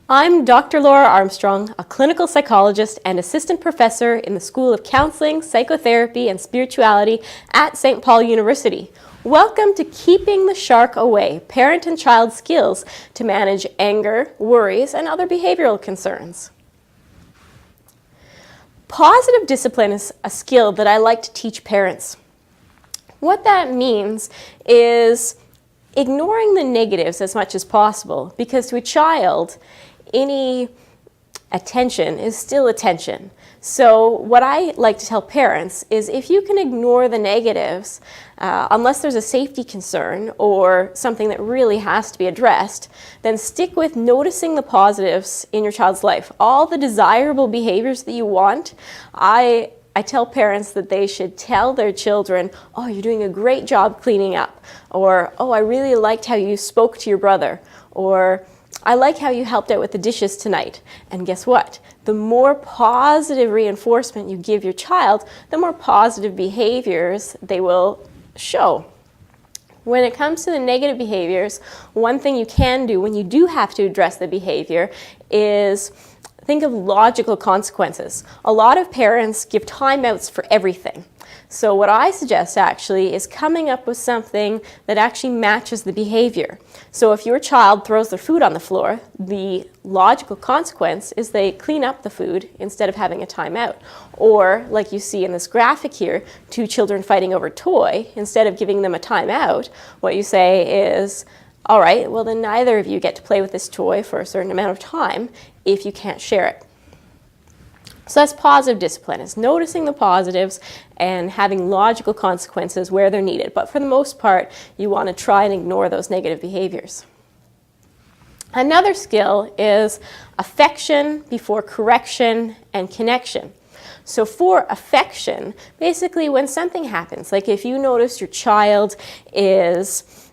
I'm Dr. Laura Armstrong, a clinical psychologist and assistant professor in the School of Counseling, Psychotherapy, and Spirituality at St. Paul University. Welcome to Keeping the Shark Away, Parent and Child Skills to Manage Anger, Worries, and Other Behavioral Concerns. Positive discipline is a skill that I like to teach parents. What that means is ignoring the negatives as much as possible, because to a child, any attention is still attention. So what I like to tell parents is if you can ignore the negatives, unless there's a safety concern or something that really has to be addressed, then stick with noticing the positives in your child's life. All the desirable behaviors that you want, I tell parents that they should tell their children, oh, you're doing a great job cleaning up, or oh, I really liked how you spoke to your brother, or I like how you helped out with the dishes tonight. And guess what? The more positive reinforcement you give your child, the more positive behaviors they will show. When it comes to the negative behaviors, one thing you can do when you do have to address the behavior is think of logical consequences. A lot of parents give timeouts for everything. So what I suggest actually is coming up with something that actually matches the behavior. So if your child throws their food on the floor, the logical consequence is they clean up the food instead of having a timeout. Or like you see in this graphic here, two children fighting over a toy, instead of giving them a timeout, what you say is, all right, well then neither of you get to play with this toy for a certain amount of time if you can't share it. So that's positive discipline, is noticing the positives and having logical consequences where they're needed. But for the most part, you want to try and ignore those negative behaviors. Another skill is affection before correction and connection. So for affection, basically when something happens, like if you notice your child is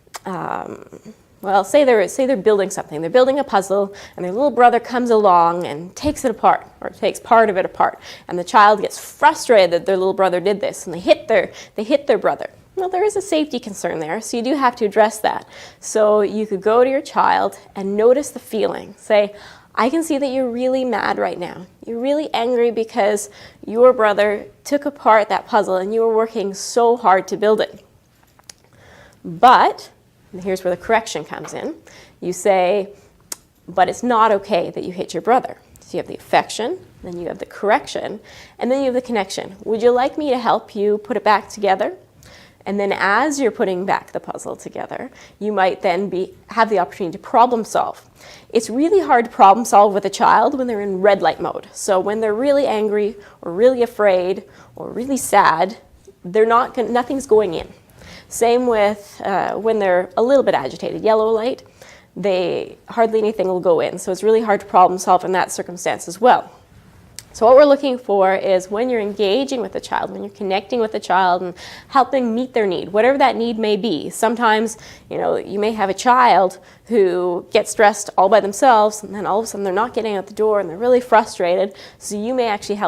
well, say they're building something. They're building a puzzle, and their little brother comes along and takes it apart, or takes part of it apart. And the child gets frustrated that their little brother did this, and they hit their brother. Well, there is a safety concern there, so you do have to address that. So you could go to your child and notice the feeling. Say, I can see that you're really mad right now. You're really angry because your brother took apart that puzzle, and you were working so hard to build it. But and here's where the correction comes in. You say, but it's not okay that you hit your brother. So you have the affection, then you have the correction, and then you have the connection. Would you like me to help you put it back together? And then as you're putting back the puzzle together, you might then have the opportunity to problem solve. It's really hard to problem solve with a child when they're in red light mode. So when they're really angry or really afraid or really sad, nothing's going in. Same with when they're a little bit agitated, yellow light, hardly anything will go in. So it's really hard to problem solve in that circumstance as well. So what we're looking for is when you're engaging with the child, when you're connecting with the child and helping meet their need, whatever that need may be. Sometimes, you may have a child who gets stressed all by themselves, and then all of a sudden they're not getting out the door and they're really frustrated. So you may actually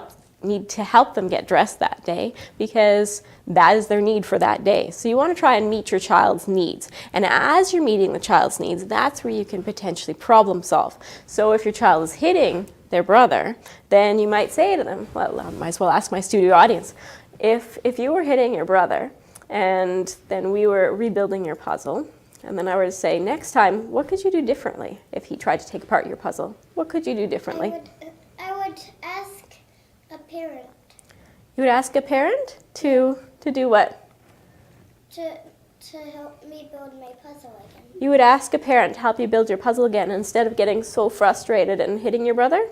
need to help them get dressed that day because that is their need for that day. So you want to try and meet your child's needs. And as you're meeting the child's needs, that's where you can potentially problem solve. So if your child is hitting their brother, then you might say to them, well, I might as well ask my studio audience, if you were hitting your brother and then we were rebuilding your puzzle, and then I were to say, next time, what could you do differently if he tried to take apart your puzzle? What could you do differently? I would ask a parent. You would ask a parent to do what? To help me build my puzzle again. You would ask a parent to help you build your puzzle again instead of getting so frustrated and hitting your brother?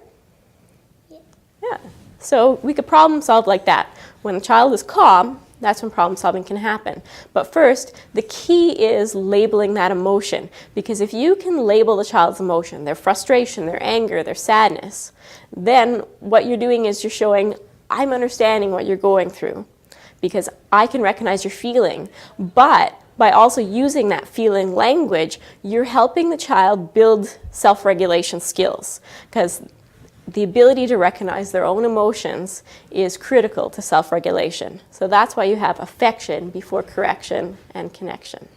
Yeah. So we could problem solve like that. When the child is calm, that's when problem solving can happen. But first, the key is labeling that emotion. Because if you can label the child's emotion, their frustration, their anger, their sadness, then what you're doing is you're showing, I'm understanding what you're going through because I can recognize your feeling. But by also using that feeling language, you're helping the child build self-regulation skills, because the ability to recognize their own emotions is critical to self-regulation. So that's why you have affection before correction and connection.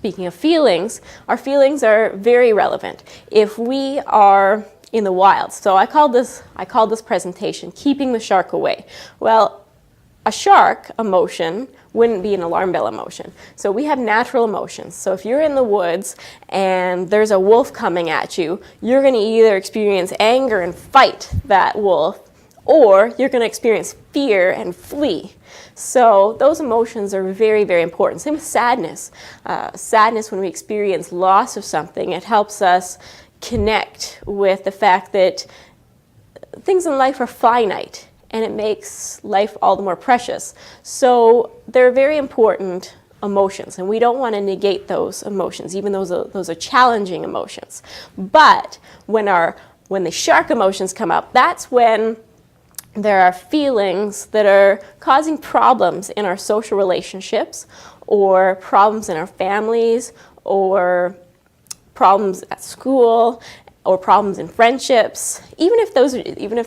speaking of feelings, our feelings are very relevant. If we are in the wild, so I called this presentation, Keeping the Shark Away. Well, a shark emotion wouldn't be an alarm bell emotion. So we have natural emotions. So if you're in the woods and there's a wolf coming at you, you're going to either experience anger and fight that wolf, or you're going to experience fear and flee. So those emotions are very, very important. Same with sadness. Sadness, when we experience loss of something, it helps us connect with the fact that things in life are finite, and it makes life all the more precious. So they're very important emotions, and we don't want to negate those emotions, even though those are challenging emotions. But when the shark emotions come up, that's when there are feelings that are causing problems in our social relationships, or problems in our families, or problems at school, or problems in friendships. Even if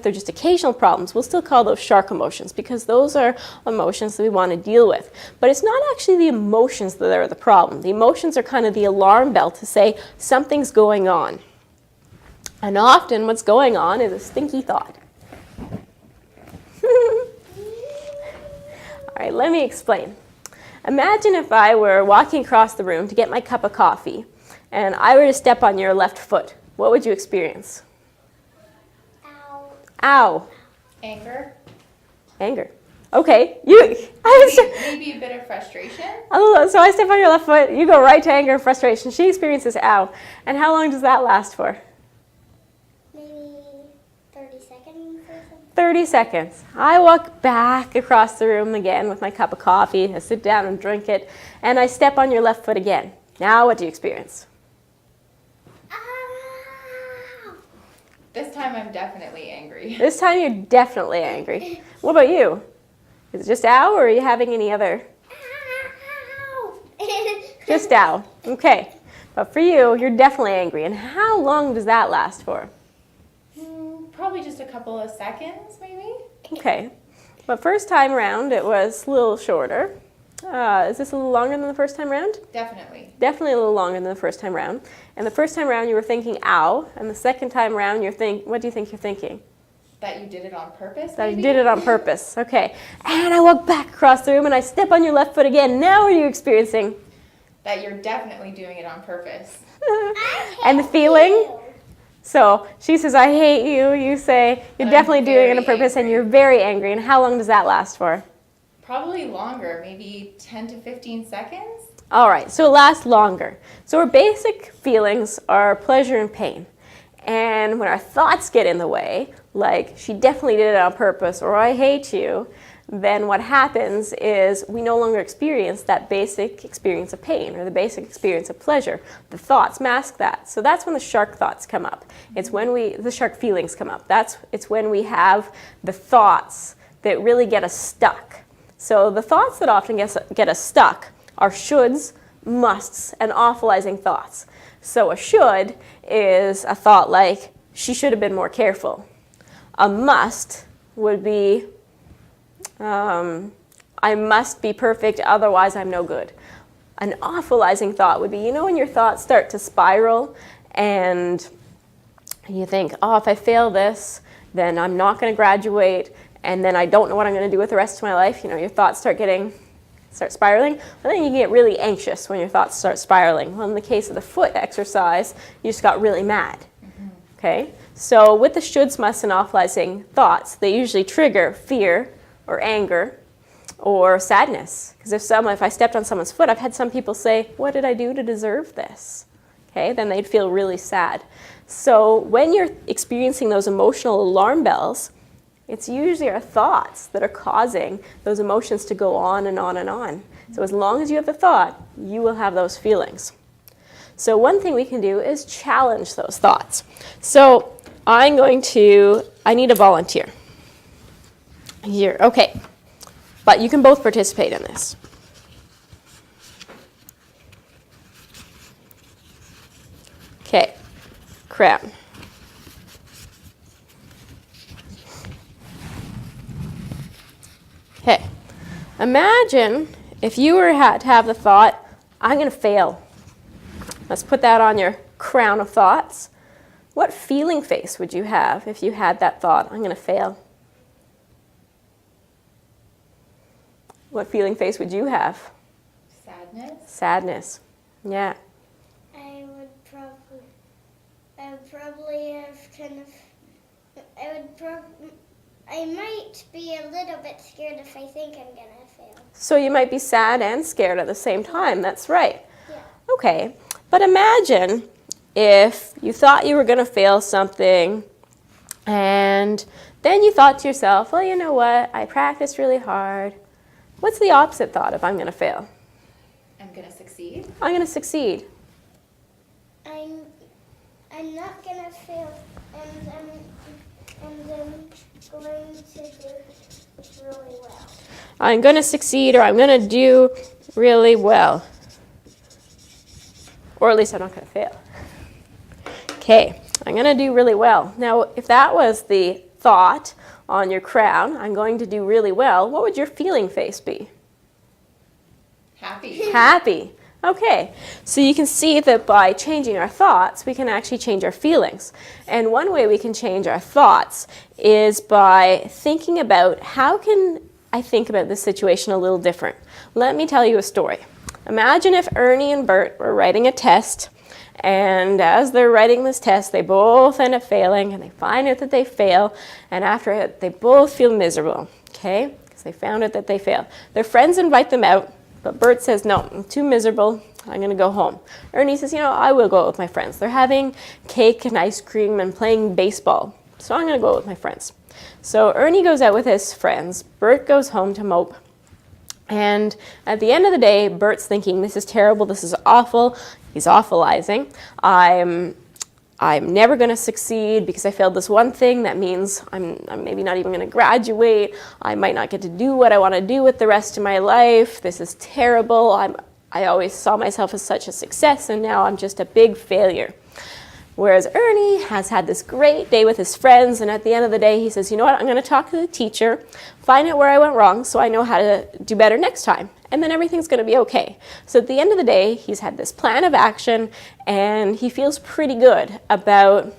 they're just occasional problems, we'll still call those shark emotions, because those are emotions that we want to deal with. But it's not actually the emotions that are the problem. The emotions are kind of the alarm bell to say something's going on. And often what's going on is a stinky thought. All right, let me explain. Imagine if I were walking across the room to get my cup of coffee, and I were to step on your left foot. What would you experience? Ow. Ow. Anger. Anger. Okay. Maybe a bit of frustration. Oh, so I step on your left foot, you go right to anger and frustration. She experiences ow. And how long does that last for? Maybe 30 seconds or something. 30 seconds. I walk back across the room again with my cup of coffee. I sit down and drink it, and I step on your left foot again. Now what do you experience? Ow. This time I'm definitely angry. This time you're definitely angry. What about you? Is it just ow, or are you having any other? Ow. Just ow. Okay. But for you, you're definitely angry. And how long does that last for? Probably just a couple of seconds, maybe. Okay. But first time round, it was a little shorter. Is this a little longer than the first time round? Definitely. Definitely a little longer than the first time round. And the first time round, you were thinking ow. And the second time round, what do you think you're thinking? That you did it on purpose, That maybe? I did it on purpose. Okay. And I walk back across the room, and I step on your left foot again. Now what are you experiencing? That you're definitely doing it on purpose. And the feeling? So she says, I hate you. You say, you're I'm definitely doing it on very purpose, and angry. you're very angry. And how long does that last for? Probably longer, maybe 10 to 15 seconds. All right, so it lasts longer. So our basic feelings are pleasure and pain. And when our thoughts get in the way, like she definitely did it on purpose, or I hate you, then what happens is we no longer experience that basic experience of pain or the basic experience of pleasure. The thoughts mask that. So that's when the shark thoughts come up. It's when the shark feelings come up. It's when we have the thoughts that really get us stuck. So the thoughts that often get us stuck are shoulds, musts, and awfulizing thoughts. So a should is a thought like, she should have been more careful. A must would be, I must be perfect, otherwise I'm no good. An awfulizing thought would be, when your thoughts start to spiral and you think, oh, if I fail this, then I'm not going to graduate, and then I don't know what I'm going to do with the rest of my life. Your thoughts start spiraling. But then you get really anxious when your thoughts start spiraling. Well, in the case of the foot exercise, you just got really mad. Okay? So with the shoulds, musts, and awfulizing thoughts, they usually trigger fear or anger or sadness. Because if I stepped on someone's foot, I've had some people say, what did I do to deserve this? Okay? Then they'd feel really sad. So when you're experiencing those emotional alarm bells, it's usually our thoughts that are causing those emotions to go on and on and on. So as long as you have the thought, you will have those feelings. So one thing we can do is challenge those thoughts. So I need a volunteer. Here, okay. But you can both participate in this. Okay, Crown. Okay, imagine if you were to have the thought, I'm going to fail. Let's put that on your crown of thoughts. What feeling face would you have if you had that thought, I'm going to fail? What feeling face would you have? Sadness. Sadness. Yeah. I would probably have I might be a little bit scared if I think I'm gonna fail. So you might be sad and scared at the same time. That's right. Yeah. Okay. But imagine if you thought you were going to fail something and then you thought to yourself, well, you know what? I practiced really hard. What's the opposite thought if I'm going to fail? I'm going to succeed. I'm going to succeed. I'm not gonna fail, and I'm going to do really well. I'm going to succeed, or I'm going to do really well. Or at least I'm not going to fail. Okay, I'm going to do really well. Now, if that was the thought on your crown, I'm going to do really well, what would your feeling face be? Happy. Happy. Okay, so you can see that by changing our thoughts, we can actually change our feelings. And one way we can change our thoughts is by thinking about how can I think about this situation a little different. Let me tell you a story. Imagine if Ernie and Bert were writing a test, and as they're writing this test, they both end up failing, and they find out that they fail, and after it, they both feel miserable, okay? Because they found out that they failed. Their friends invite them out, but Bert says, no, I'm too miserable, I'm going to go home. Ernie says, you know, I will go out with my friends. They're having cake and ice cream and playing baseball, so I'm going to go out with my friends. So Ernie goes out with his friends, Bert goes home to mope, and at the end of the day, Bert's thinking, this is terrible, this is awful. He's awfulizing. I'm never going to succeed because I failed this one thing. That means I'm maybe not even going to graduate. I might not get to do what I want to do with the rest of my life. This is terrible. I always saw myself as such a success, and now I'm just a big failure. Whereas Ernie has had this great day with his friends, and at the end of the day, he says, you know what, I'm going to talk to the teacher, find out where I went wrong so I know how to do better next time, and then everything's going to be okay. So at the end of the day, he's had this plan of action, and he feels pretty good about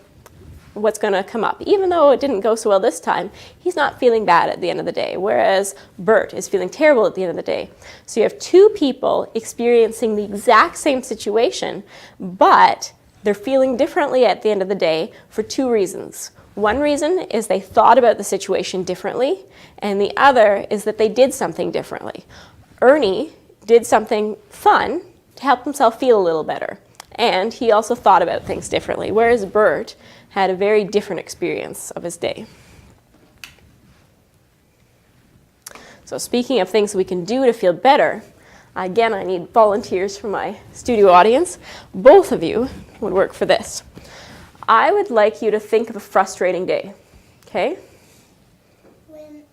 what's going to come up. Even though it didn't go so well this time, he's not feeling bad at the end of the day, whereas Bert is feeling terrible at the end of the day. So you have two people experiencing the exact same situation, but they're feeling differently at the end of the day for two reasons. One reason is they thought about the situation differently, and the other is that they did something differently. Ernie did something fun to help himself feel a little better, and he also thought about things differently, whereas Bert had a very different experience of his day. So speaking of things we can do to feel better, again, I need volunteers from my studio audience. Both of you would work for this. I would like you to think of a frustrating day, okay? When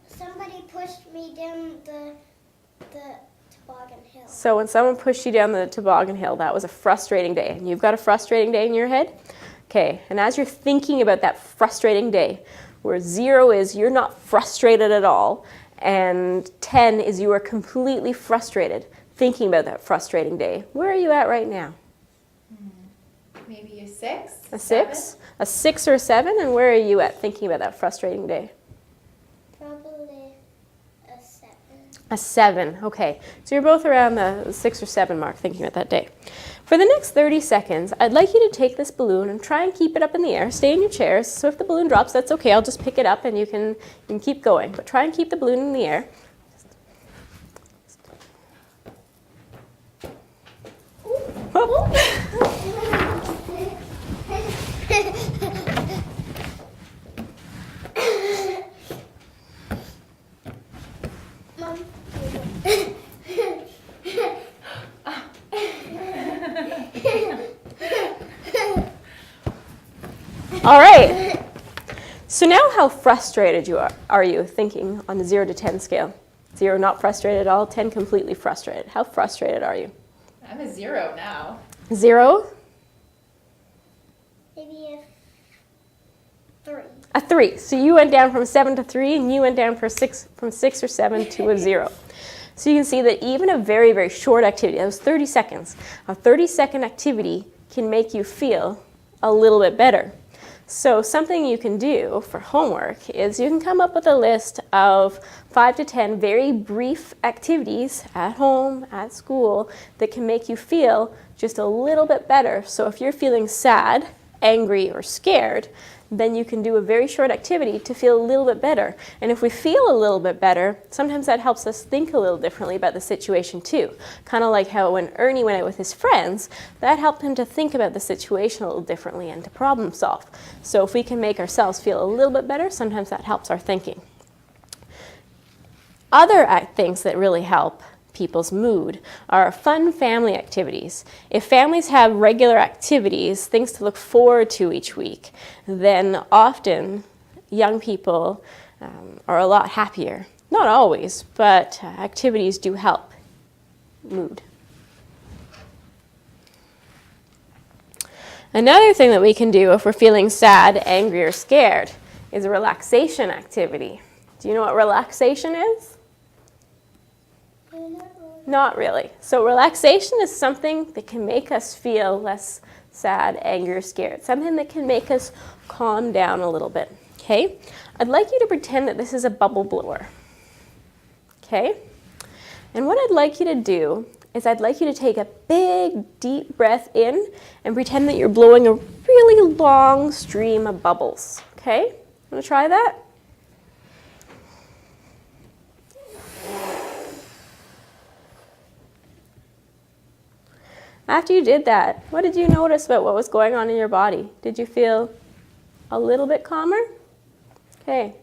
somebody pushed me down the toboggan hill. So when someone pushed you down the toboggan hill, that was a frustrating day. And you've got a frustrating day in your head? Okay, and as you're thinking about that frustrating day, where 0 is you're not frustrated at all, and 10 is you are completely frustrated thinking about that frustrating day. Where are you at right now? Maybe a 6? A 6? A 6 or a 7? And where are you at thinking about that frustrating day? Probably a 7. A 7, okay. So you're both around the 6 or 7 mark thinking about that day. For the next 30 seconds, I'd like you to take this balloon and try and keep it up in the air. Stay in your chairs. So if the balloon drops, that's okay. I'll just pick it up and you can keep going. But try and keep the balloon in the air. Mom. All right. So now how frustrated are you thinking on a 0 to 10 scale? 0 not frustrated at all, 10 completely frustrated. How frustrated are you? I'm a 0 now. 0? Maybe a 3. A 3. So you went down from 7 to 3, and you went down from 6 or 7 to a 0. So you can see that even a very, very short activity, that was 30 seconds, a 30-second activity can make you feel a little bit better. So something you can do for homework is you can come up with a list of 5 to 10 very brief activities at home, at school, that can make you feel just a little bit better. So if you're feeling sad, angry, or scared, then you can do a very short activity to feel a little bit better. And if we feel a little bit better, sometimes that helps us think a little differently about the situation too. Kind of like how when Ernie went out with his friends, that helped him to think about the situation a little differently and to problem solve. So if we can make ourselves feel a little bit better, sometimes that helps our thinking. Other things that really help people's mood are fun family activities. If families have regular activities, things to look forward to each week, then often young people are a lot happier. Not always, but activities do help mood. Another thing that we can do if we're feeling sad, angry, or scared is a relaxation activity. Do you know what relaxation is? Not really. So relaxation is something that can make us feel less sad, angry, or scared. Something that can make us calm down a little bit. Okay? I'd like you to pretend that this is a bubble blower. Okay? And what I'd like you to do is I'd like you to take a big, deep breath in and pretend that you're blowing a really long stream of bubbles. Okay? Want to try that? After you did that, what did you notice about what was going on in your body? Did you feel a little bit calmer? Okay.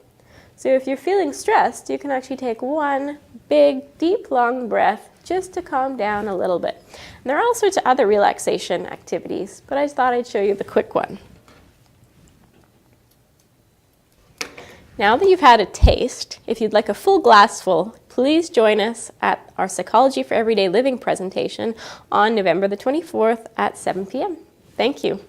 So if you're feeling stressed, you can actually take one big, deep, long breath just to calm down a little bit. And there are all sorts of other relaxation activities, but I just thought I'd show you the quick one. Now that you've had a taste, if you'd like a full glassful, please join us at our Psychology for Everyday Living presentation on November the 24th at 7 p.m. Thank you.